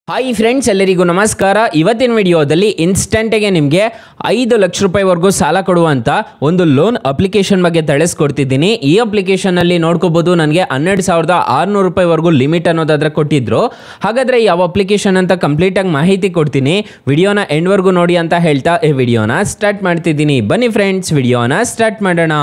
Hi friends, ಎಲ್ಲರಿಗೂ ನಮಸ್ಕಾರ. ಇವತ್ತಿನ ವಿಡಿಯೋದಲ್ಲಿ ಇನ್ಸ್ಟೆಂಟ್ಗೆ ನಿಮಗೆ 5 ಲಕ್ಷ ರೂಪಾಯಿವರೆಗೂ ಸಾಲ ಕೊಡುವಂಥ ಒಂದು ಲೋನ್ ಅಪ್ಲಿಕೇಶನ್ ಬಗ್ಗೆ ತಿಳಿಸ್ಕೊಡ್ತಿದ್ದೀನಿ. ಈ ಅಪ್ಲಿಕೇಶನಲ್ಲಿ ನೋಡ್ಕೋಬೋದು, ನನಗೆ 12,600 ರೂಪಾಯಿವರೆಗೂ ಲಿಮಿಟ್ ಅನ್ನೋದಾದ್ರೆ ಕೊಟ್ಟಿದ್ರು. ಹಾಗಾದರೆ ಯಾವ ಅಪ್ಲಿಕೇಶನ್ ಅಂತ ಕಂಪ್ಲೀಟಾಗಿ ಮಾಹಿತಿ ಕೊಡ್ತೀನಿ. ವಿಡಿಯೋನ ಎಂಡ್ವರೆಗೂ ನೋಡಿ ಅಂತ ಹೇಳ್ತಾ ಈ ವಿಡಿಯೋನ ಸ್ಟಾರ್ಟ್ ಮಾಡ್ತಿದ್ದೀನಿ. ಬನ್ನಿ ಫ್ರೆಂಡ್ಸ್, ವಿಡಿಯೋನ ಸ್ಟಾರ್ಟ್ ಮಾಡೋಣ.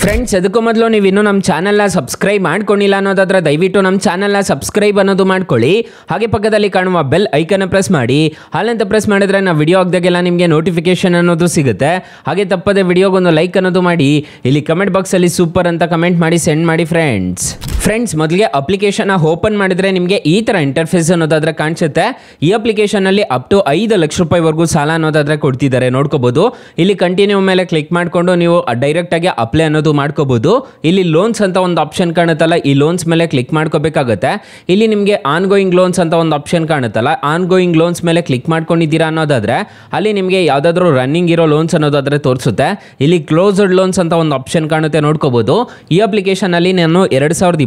ಫ್ರೆಂಡ್ಸ್, ಅದಕ್ಕೂ ಮೊದಲು ನೀವು ಇನ್ನೂ ನಮ್ಮ ಚಾನಲ್ನ ಸಬ್ಸ್ಕ್ರೈಬ್ ಮಾಡ್ಕೊಂಡಿಲ್ಲ ಅನ್ನೋದಾದ್ರೆ ದಯವಿಟ್ಟು ನಮ್ಮ ಚಾನಲ್ನ ಸಬ್ಸ್ಕ್ರೈಬ್ ಅನ್ನೋದು ಮಾಡ್ಕೊಳ್ಳಿ. ಹಾಗೆ ಪಕ್ಕದಲ್ಲಿ ಕಾಣುವ ಬೆಲ್ ಐಕನ್ ಪ್ರೆಸ್ ಮಾಡಿ. ಹಾಲಂತ ಪ್ರೆಸ್ ಮಾಡಿದ್ರೆ ನಾವು ವಿಡಿಯೋ ಹಾಕಿದಾಗೆಲ್ಲ ನಿಮಗೆ ನೋಟಿಫಿಕೇಶನ್ ಅನ್ನೋದು ಸಿಗುತ್ತೆ. ಹಾಗೆ ತಪ್ಪದೆ ವಿಡಿಯೋಗೊಂದು ಲೈಕ್ ಅನ್ನೋದು ಮಾಡಿ. ಇಲ್ಲಿ ಕಮೆಂಟ್ ಬಾಕ್ಸಲ್ಲಿ ಸೂಪರ್ ಅಂತ ಕಮೆಂಟ್ ಮಾಡಿ ಸೆಂಡ್ ಮಾಡಿ ಫ್ರೆಂಡ್ಸ್. ಮೊದಲಿಗೆ ಅಪ್ಲಿಕೇಶನ್ ಓಪನ್ ಮಾಡಿದ್ರೆ ನಿಮಗೆ ಈ ಥರ ಇಂಟರ್ಫೇಸ್ ಅನ್ನೋದಾದ್ರೆ ಕಾಣಿಸುತ್ತೆ. ಈ ಅಪ್ಲಿಕೇಶನಲ್ಲಿ ಅಪ್ ಟು 5 ಲಕ್ಷ ರೂಪಾಯಿವರೆಗೂ ಸಾಲ ಅನ್ನೋದಾದ್ರೆ ಕೊಡ್ತಿದ್ದಾರೆ, ನೋಡ್ಕೋಬಹುದು. ಇಲ್ಲಿ ಕಂಟಿನ್ಯೂ ಮೇಲೆ ಕ್ಲಿಕ್ ಮಾಡಿಕೊಂಡು ನೀವು ಡೈರೆಕ್ಟ್ ಆಗಿ ಅಪ್ಲೈ ಅನ್ನೋದು ಮಾಡ್ಕೋಬಹುದು. ಇಲ್ಲಿ ಲೋನ್ಸ್ ಅಂತ ಒಂದು ಆಪ್ಷನ್ ಕಾಣುತ್ತಲ್ಲ, ಈ ಲೋನ್ಸ್ ಮೇಲೆ ಕ್ಲಿಕ್ ಮಾಡ್ಕೋಬೇಕಾಗುತ್ತೆ. ಇಲ್ಲಿ ನಿಮಗೆ ಆನ್ ಗೋಯಿಂಗ್ ಲೋನ್ಸ್ ಅಂತ ಒಂದು ಆಪ್ಷನ್ ಕಾಣುತ್ತಲ್ಲ, ಆನ್ ಗೋಯಿಂಗ್ ಲೋನ್ಸ್ ಮೇಲೆ ಕ್ಲಿಕ್ ಮಾಡ್ಕೊಂಡಿದ್ದೀರಾ ಅನ್ನೋದಾದ್ರೆ ಅಲ್ಲಿ ನಿಮಗೆ ಯಾವುದಾದ್ರೂ ರನ್ನಿಂಗ್ ಇರೋ ಲೋನ್ಸ್ ಅನ್ನೋದಾದ್ರೆ ತೋರಿಸುತ್ತೆ. ಇಲ್ಲಿ ಕ್ಲೋಸ್ಡ್ ಲೋನ್ಸ್ ಅಂತ ಒಂದು ಆಪ್ಷನ್ ಕಾಣುತ್ತೆ, ನೋಡ್ಕೋಬಹುದು. ಈ ಅಪ್ಲಿಕೇಶನ್ ಅಲ್ಲಿ ನಾನು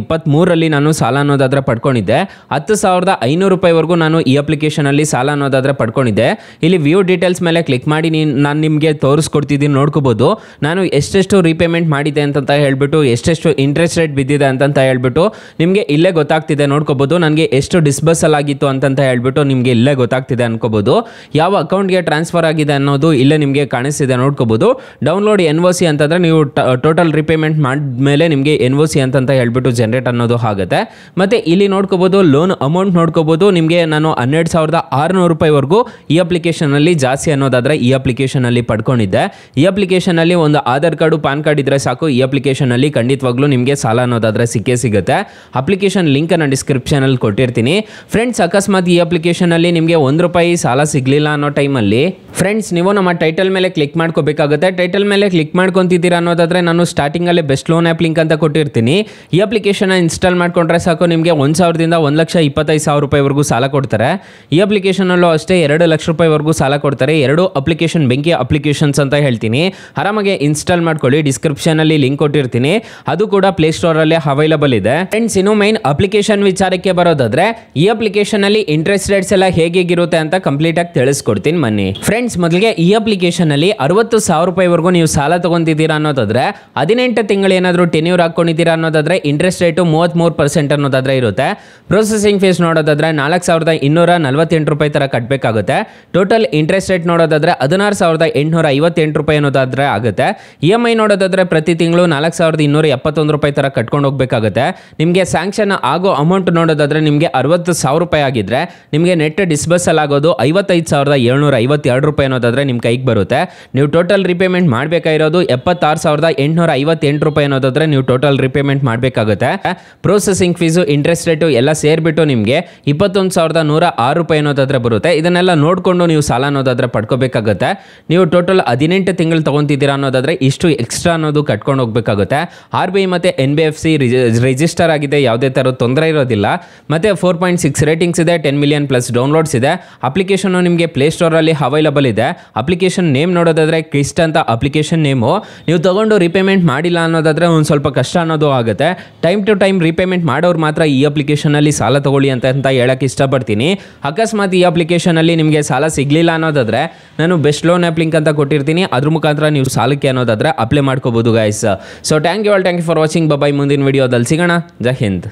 2023ರಲ್ಲಿ ನಾನು ಸಾಲ ಅನ್ನೋದಾದ್ರೆ ಪಡ್ಕೊಂಡಿದ್ದೆ. 10,500 ರೂಪಾಯಿವರೆಗೂ ನಾನು ಈ ಅಪ್ಲಿಕೇಶನ್ ಅಲ್ಲಿ ಸಾಲ ಅನ್ನೋದಾದ್ರೆ ಪಡ್ಕೊಂಡಿದ್ದೆ. ಇಲ್ಲಿ ವ್ಯೂ ಡೀಟೇಲ್ಸ್ ಮೇಲೆ ಕ್ಲಿಕ್ ಮಾಡಿ ನಾನು ನಿಮಗೆ ತೋರಿಸ್ಕೊಡ್ತಿದ್ದೀನಿ, ನೋಡ್ಕೋಬಹುದು. ನಾನು ಎಷ್ಟೆಷ್ಟು ರೀಪೇಮೆಂಟ್ ಮಾಡಿದೆ ಅಂತ ಹೇಳ್ಬಿಟ್ಟು, ಎಷ್ಟೆಷ್ಟು ಇಂಟ್ರೆಸ್ಟ್ ರೇಟ್ ಬಿದ್ದಿದೆ ಅಂತ ಹೇಳ್ಬಿಟ್ಟು ನಿಮಗೆ ಇಲ್ಲೇ ಗೊತ್ತಾಗ್ತಿದೆ, ನೋಡ್ಕೋಬಹುದು. ನನಗೆ ಎಷ್ಟು ಡಿಸ್ಬರ್ಸಲ್ ಆಗಿತ್ತು ಅಂತ ಹೇಳ್ಬಿಟ್ಟು ನಿಮಗೆ ಇಲ್ಲೇ ಗೊತ್ತಾಗ್ತಿದೆ ಅನ್ಕೋಬಹುದು. ಯಾವ ಅಕೌಂಟ್ಗೆ ಟ್ರಾನ್ಸ್ಫರ್ ಆಗಿದೆ ಅನ್ನೋದು ಇಲ್ಲೇ ನಿಮಗೆ ಕಾಣಿಸ್ತಿದೆ, ನೋಡ್ಕೋಬಹುದು. ಡೌನ್ಲೋಡ್ NOC ಅಂತಂದ್ರೆ ನೀವು ಟೋಟಲ್ ರೀಪೇಮೆಂಟ್ ಮಾಡಿದ್ಮೇಲೆ ನಿಮಗೆ NOC ಅಂತ ಹೇಳ್ಬಿಟ್ಟು ಜನರೇಟ್ ಅನ್ನೋದು ಆಗುತ್ತೆ. ಮತ್ತೆ ಇಲ್ಲಿ ನೋಡ್ಕೋಬಹುದು ಲೋನ್ ಅಮೌಂಟ್ ನೋಡ್ಕೋಬಹುದು. ನಿಮಗೆ ನಾನು 12,600 ರೂಪಾಯಿವರೆಗೂ ಈ ಅಪ್ಲಿಕೇಶನ್ ಅಲ್ಲಿ ಜಾಸ್ತಿ ಅನ್ನೋದಾದ್ರೆ ಈ ಅಪ್ಲಿಕೇಶನ್ ಅಲ್ಲಿ ಪಡ್ಕೊಂಡಿದ್ದೆ. ಈ ಅಪ್ಲಿಕೇಶನ್ ಅಲ್ಲಿ ಒಂದು ಆಧಾರ್ ಕಾರ್ಡು, ಪಾನ್ ಕಾರ್ಡ್ ಇದ್ರೆ ಸಾಕು. ಈ ಅಪ್ಲಿಕೇಶನ್ ಅಲ್ಲಿ ಖಂಡಿತವಾಗ್ಲೂ ನಿಮಗೆ ಸಾಲ ಅನ್ನೋದಾದ್ರೆ ಸಿಗುತ್ತೆ. ಅಪ್ಲಿಕೇಶನ್ ಲಿಂಕ್ ಅನ್ನು ಡಿಸ್ಕ್ರಿಪ್ಷನ್ ಅಲ್ಲಿ ಕೊಟ್ಟಿರ್ತೀನಿ. ಫ್ರೆಂಡ್ಸ್, ಅಕಸ್ಮಾತ್ ಈ ಅಪ್ಲಿಕೇಶನ್ ಅಲ್ಲಿ ನಿಮಗೆ ₹1 ಸಾಲ ಸಿಗ್ಲಿಲ್ಲ ಅನ್ನೋ ಟೈಮಲ್ಲಿ ಫ್ರೆಂಡ್ಸ್ ನೀವು ನಮ್ಮ ಟೈಟಲ್ ಮೇಲೆ ಕ್ಲಿಕ್ ಮಾಡ್ಕೋಬೇಕಾಗುತ್ತೆ. ಟೈಟಲ್ ಮೇಲೆ ಕ್ಲಿಕ್ ಮಾಡ್ಕೊಂತಿದ್ದೀರಾ ಅನ್ನೋದಾದ್ರೆ ನಾನು ಸ್ಟಾರ್ಟಿಂಗ್ ಅಲ್ಲಿ ಬೆಸ್ಟ್ ಲೋನ್ ಆ್ಯಪ್ ಲಿಂಕ್ ಅಂತ ಕೊಟ್ಟಿರ್ತೀನಿ. ಈ ಅಪ್ಲಿಕೇಶನ್ ಇನ್ಸ್ಟಾಲ್ ಮಾಡ್ಕೊಂಡ್ರೆ ಸಾಕು, ನಿಮಗೆ 1,000ದಿಂದ 1,25,000 ರೂಪಾಯಿವರೆಗೂ ಸಾಲ ಕೊಡ್ತಾರೆ. ಈ ಅಪ್ಲಿಕೇಶನ್ ಅಲ್ಲೂ ಅಷ್ಟೇ 2 ಲಕ್ಷ ರೂಪಾಯಿವರೆಗೂ ಸಾಲ ಕೊಡ್ತಾರೆ. 2 ಅಪ್ಲಿಕೇಶನ್ ಬೆಂಕಿ ಅಪ್ಲಿಕೇಶನ್ಸ್ ಅಂತ ಹೇಳ್ತೀನಿ. ಆರಾಮಾಗಿ ಇನ್ಸ್ಟಾಲ್ ಮಾಡ್ಕೊಳ್ಳಿ. ಡಿಸ್ಕ್ರಿಪ್ಷನ್ ಅಲ್ಲಿ ಲಿಂಕ್ ಕೊಟ್ಟಿರ್ತೀನಿ, ಅದು ಕೂಡ ಪ್ಲೇ ಸ್ಟೋರ್ ಅಲ್ಲಿ ಅವೈಲಬಲ್ ಇದೆ. ಫ್ರೆಂಡ್ಸ್, ಇನ್ನು ಮೈನ್ ಅಪ್ಲಿಕೇಶನ್ ವಿಚಾರಕ್ಕೆ ಬರೋದಾದ್ರೆ ಈ ಅಪ್ಲಿಕೇಶನ್ ಅಲ್ಲಿ ಇಂಟ್ರೆಸ್ಟ್ ರೇಟ್ಸ್ ಎಲ್ಲ ಹೇಗಿರುತ್ತೆ ಅಂತ ಕಂಪ್ಲೀಟ್ ಆಗಿ ತಿಳಿಸ್ಕೊಡ್ತೀನಿ ಬನ್ನಿ. ಫ್ರೆಂಡ್ಸ್, ಮೊದಲಿಗೆ ಈ ಅಪ್ಲಿಕೇಶನ್ ಅಲ್ಲಿ 60,000 ರೂಪಾಯಿವರೆಗೂ ನೀವು ಸಾಲ ತಗೊಂತಿದ್ದೀರಾ ಅನ್ನೋದಾದ್ರೆ 18 ತಿಂಗಳು ಏನಾದರೂ ಟೆನ್ಯೂರ್ ಹಾಕೊಂಡಿದ್ದೀರಾ ಅನ್ನೋದಾದ್ರೆ ಇಂಟ್ರೆಸ್ಟ್ ರೇಟು 33% ಅನ್ನೋದಾದ್ರೆ ಇರುತ್ತೆ. ಪ್ರೊಸೆಸಿಂಗ್ ಫೀಸ್ ನೋಡೋದಾದ್ರೆ 4,248 ರೂಪಾಯಿ ತರ ಕಟ್ಟಬೇಕಾಗುತ್ತೆ. ಟೋಟಲ್ ಇಂಟ್ರೆಸ್ಟ್ ರೇಟ್ ನೋಡೋದಾದ್ರೆ 16,858 ರೂಪಾಯಿ ಅನ್ನೋದಾದ್ರೆ ಆಗುತ್ತೆ. EMI ನೋಡೋದಾದ್ರೆ ಪ್ರತಿ ತಿಂಗಳು 4,271 ರೂಪಾಯಿ ತರ ಕಟ್ಕೊಂಡು ಹೋಗ್ಬೇಕಾಗುತ್ತೆ. ನಿಮಗೆ ಸ್ಯಾಂಕ್ಷನ್ ಆಗೋ ಅಮೌಂಟ್ ನೋಡೋದಾದ್ರೆ ನಿಮಗೆ 60,000 ರೂಪಾಯಿ ಆಗಿದ್ರೆ ನಿಮಗೆ ನೆಟ್ ಡಿಸ್ಬರ್ಸಲ್ ಆಗೋದು 55,752 ರೂಪಾಯಿ ಅನ್ನೋದಾದ್ರೆ ನಿಮ್ಮ ಕೈಗೆ ಬರುತ್ತೆ. ನೀವು ಟೋಟಲ್ ರಿಪೇಮೆಂಟ್ ಮಾಡಬೇಕಾಗಿರೋದು 76,858 ರೂಪಾಯಿ ಅನ್ನೋದಾದ್ರೆ ನೀವು ಟೋಟಲ್ ರಿಪೇಮೆಂಟ್ ಮಾಡಬೇಕಾಗುತ್ತೆ. ಪ್ರೊಸೆಸಿಂಗ್ ಫೀಸು, ಇಂಟ್ರೆಸ್ಟ್ ರೇಟು ಎಲ್ಲ ಸೇರಿಬಿಟ್ಟು ನಿಮಗೆ 21,106 ರೂಪಾಯಿ ಅನ್ನೋದಾದ್ರೆ ಬರುತ್ತೆ. ಇದನ್ನೆಲ್ಲ ನೋಡಿಕೊಂಡು ನೀವು ಸಾಲ ಅನ್ನೋದಾದ್ರೆ ಪಡ್ಕೋಬೇಕಾಗುತ್ತೆ. ನೀವು ಟೋಟಲ್ 18 ತಿಂಗಳು ತಗೊಂತಿದ್ದೀರಾ ಅನ್ನೋದಾದ್ರೆ ಇಷ್ಟು ಎಕ್ಸ್ಟ್ರಾ ಅನ್ನೋದು ಕಟ್ಕೊಂಡು ಹೋಗ್ಬೇಕಾಗುತ್ತೆ. RBI ಮತ್ತು NBFC ರಿಜಿಸ್ಟರ್ ಆಗಿದೆ, ಯಾವುದೇ ಥರ ತೊಂದರೆ ಇರೋದಿಲ್ಲ. ಮತ್ತೆ 4.6 ರೇಟಿಂಗ್ಸ್ ಇದೆ, 10 ಮಿಲಿಯನ್ ಪ್ಲಸ್ ಡೌನ್ಲೋಡ್ಸ್ ಇದೆ. ಅಪ್ಲಿಕೇಶನ್ ನಿಮಗೆ ಪ್ಲೇ ಸ್ಟೋರ್ ಅಲ್ಲಿ ಅವೈಲಬಲ್ ಇದೆ. ಅಪ್ಲಿಕೇಶನ್ ನೇಮ್ ನೋಡೋದಾದ್ರೆ ಕ್ವಿಸ್ಟ್ ಅಂತ ಅಪ್ಲಿಕೇಶನ್ ನೇಮು. ನೀವು ತಗೊಂಡು ರಿಪೇಮೆಂಟ್ ಮಾಡಿಲ್ಲ ಅನ್ನೋದಾದ್ರೆ ಒಂದು ಸ್ವಲ್ಪ ಕಷ್ಟ ಅನ್ನೋದು ಆಗುತ್ತೆ. ಟೈಮ್ ಟು ಟೈಮ್ ರಿಪೇಮೆಂಟ್ ಮಾಡೋರು ಮಾತ್ರ ಈ ಅಪ್ಲಿಕೇಶನ್ ಅಲ್ಲಿ ಸಾಲ ತಗೊಳ್ಳಿ ಅಂತ ಹೇಳಕ್ಕೆ ಇಷ್ಟಪಡ್ತೀನಿ. ಅಕಸ್ಮಾತ್ ಈ ಅಪ್ಲಿಕೇಶನ್ ಅಲ್ಲಿ ನಿಮಗೆ ಸಾಲ ಸಿಗ್ಲಿಲ್ಲ ಅನ್ನೋದಾದ್ರೆ ನಾನು ಬೆಸ್ಟ್ ಲೋನ್ ಆ್ಯಪ್ ಲಿಂಕ್ ಅಂತ ಕೊಟ್ಟಿರ್ತೀನಿ, ಅದ್ರ ಮುಖಾಂತರ ನೀವು ಸಾಲಕ್ಕೆ ಅನ್ನೋದಾದ್ರೆ ಅಪ್ಲೈ ಮಾಡ್ಕೋಬಹುದು guys. So thank you for watching. Bye. ಮುಂದಿನ ವಿಡಿಯೋದಲ್ಲಿ ಸಿಗೋಣ. ಜೈ ಹಿಂದ್.